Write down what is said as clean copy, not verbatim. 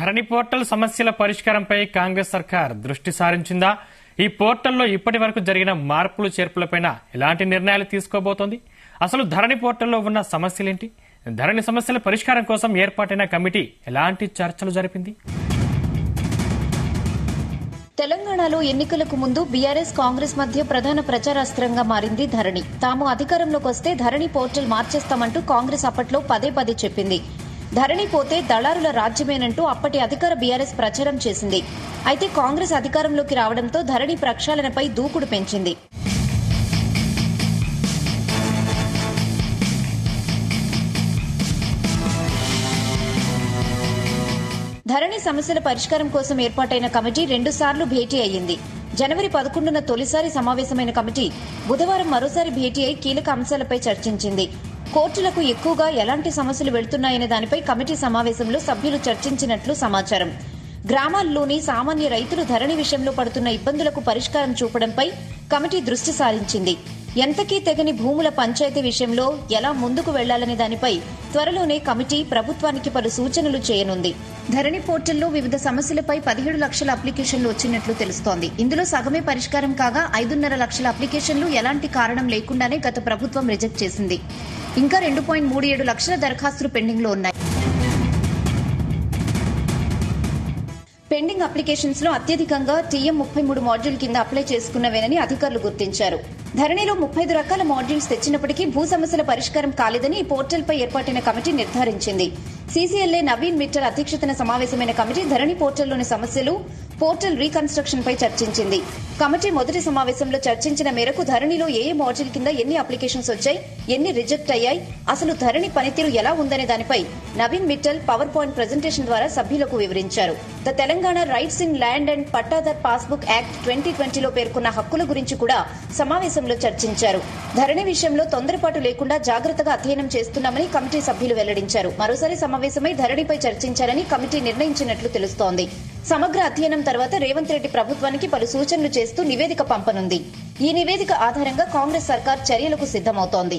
ధరణి portal సమస్యల పరిష్కారంపై కాంగ్రెస్ సర్కార్ దృష్టి సారించిందా? ఈ పోర్టల్లో ఇప్పటి వరకు జరిగిన మార్పులు చేర్పులపై ఎలాంటి నిర్ణయాలు తీసుకోబోతోంది? అసలు ధరణి పోర్టల్లో ఉన్న సమస్యలేంటి? ధరణి సమస్యల పరిష్కారం కోసం ఏర్పాటైన కమిటీ ఎలాంటి చర్చలు జరిపింది? తెలంగాణలో ఎన్నికలకు ముందు బీఆర్ఎస్ కాంగ్రెస్ మధ్య ప్రధాన ప్రచారాస్త్రంగా మారింది ధరణి. తాము అధికారంలోకి వస్తే ధరణి పోర్టల్ మార్చేస్తామంటూ కాంగ్రెస్ అప్పట్లో పదే చెప్పింది. ధరణి పోతే దళారుల రాజ్యమేనంటూ అప్పటి అధికార బీఆర్ఎస్ ప్రచారం చేసింది. అయితే కాంగ్రెస్ అధికారంలోకి రావడంతో ధరణి ప్రక్షాళనపై దూకుడు పెంచింది. ధరణి సమస్యల పరిష్కారం కోసం ఏర్పాటైన కమిటీ 2 సార్లు భేటీ అయ్యింది. జనవరి 11న తొలిసారి సమావేశమైన కమిటీ బుధవారం మరోసారి భేటీ అయి కీలక అంశాలపై చర్చించింది. కోర్టులకు ఎక్కువగా ఎలాంటి సమస్యలు వెళ్తున్నాయనే దానిపై కమిటీ సమావేశంలో సభ్యులు చర్చించినట్లు సమాచారం. గ్రామాల్లోని సామాన్య రైతులు ధరణి విషయంలో పడుతున్న ఇబ్బందులకు పరిష్కారం చూపడంపై కమిటీ దృష్టి సారించింది. ఎంతకీ తెగని భూముల పంచాయతీ విషయంలో ఎలా ముందుకు వెళ్లాలనే దానిపై త్వరలోనే కమిటీ ప్రభుత్వానికి పలు సూచనలు చేయనుంది. ధరణి పోర్టల్లో వివిధ సమస్యలపై 17 లక్షల అప్లికేషన్లు వచ్చినట్లు తెలుస్తోంది. ఇందులో సగమే పరిష్కారం కాగా 5.5 లక్షల అప్లికేషన్లు ఎలాంటి కారణం లేకుండానే గత ప్రభుత్వం రిజెక్ట్ చేసింది. ఇంకా 2.37 లక్షల దరఖాస్తులు పెండింగ్ లో ఉన్నాయి. పెండింగ్ అప్లికేషన్స్ లో అత్యధికంగా టీఎం 33 మాడ్యూల్ కింద అప్లై చేసుకున్నవేనని అధికారులు గుర్తించారు. ధరణిలో 35 రకాల మాడ్యూల్స్ తెచ్చినప్పటికీ భూ సమస్యల పరిష్కారం కాలేదని ఈ పోర్టల్పై ఏర్పాటైన కమిటీ నిర్ధారించింది. సీసీఎల్ఏ నవీన్ మిట్టల్ అధ్యక్షతన సమావేశమైన కమిటీ ధరణి పోర్టల్లోని సమస్యలు, పోర్టల్ రీకన్స్ట్రక్షన్ పై చర్చించింది. కమిటీ మొదటి సమావేశంలో చర్చించిన మేరకు ధరణిలో ఏ మాడ్యూల్ కింద ఎన్ని అప్లికేషన్స్ వచ్చాయి, ఎన్ని రిజెక్ట్ అయ్యాయి, అసలు ధరణి పనితీరు ఎలా ఉందనే దానిపై Naveen Mittal power point presentation ద్వారా సభ్యులకు వివరించారు. The Telangana rights in land and Pattadar passbook act 2020లో పేర్కొన్న హక్కుల గురించి కూడా సమావేశంలో చర్చించారు. ధరణి విషయంలో తొందరపాటు లేకుండా జాగ్రత్తగా అధ్యయనం చేస్తున్నామని కమిటీ సభ్యులు వెల్లడించారు. మరోసారి సమావేశమై ధరణిపై చర్చించాలని కమిటీ నిర్ణయించినట్లు తెలుస్తోంది. సమగ్ర అధ్యయనం తర్వాత రేవంత్ రెడ్డి ప్రభుత్వానికి పలు సూచనలు చేస్తూ నివేదిక పంపనుంది. ఈ నివేదిక ఆధారంగా కాంగ్రెస్ సర్కార్ చర్యలకు సిద్దమవుతోంది.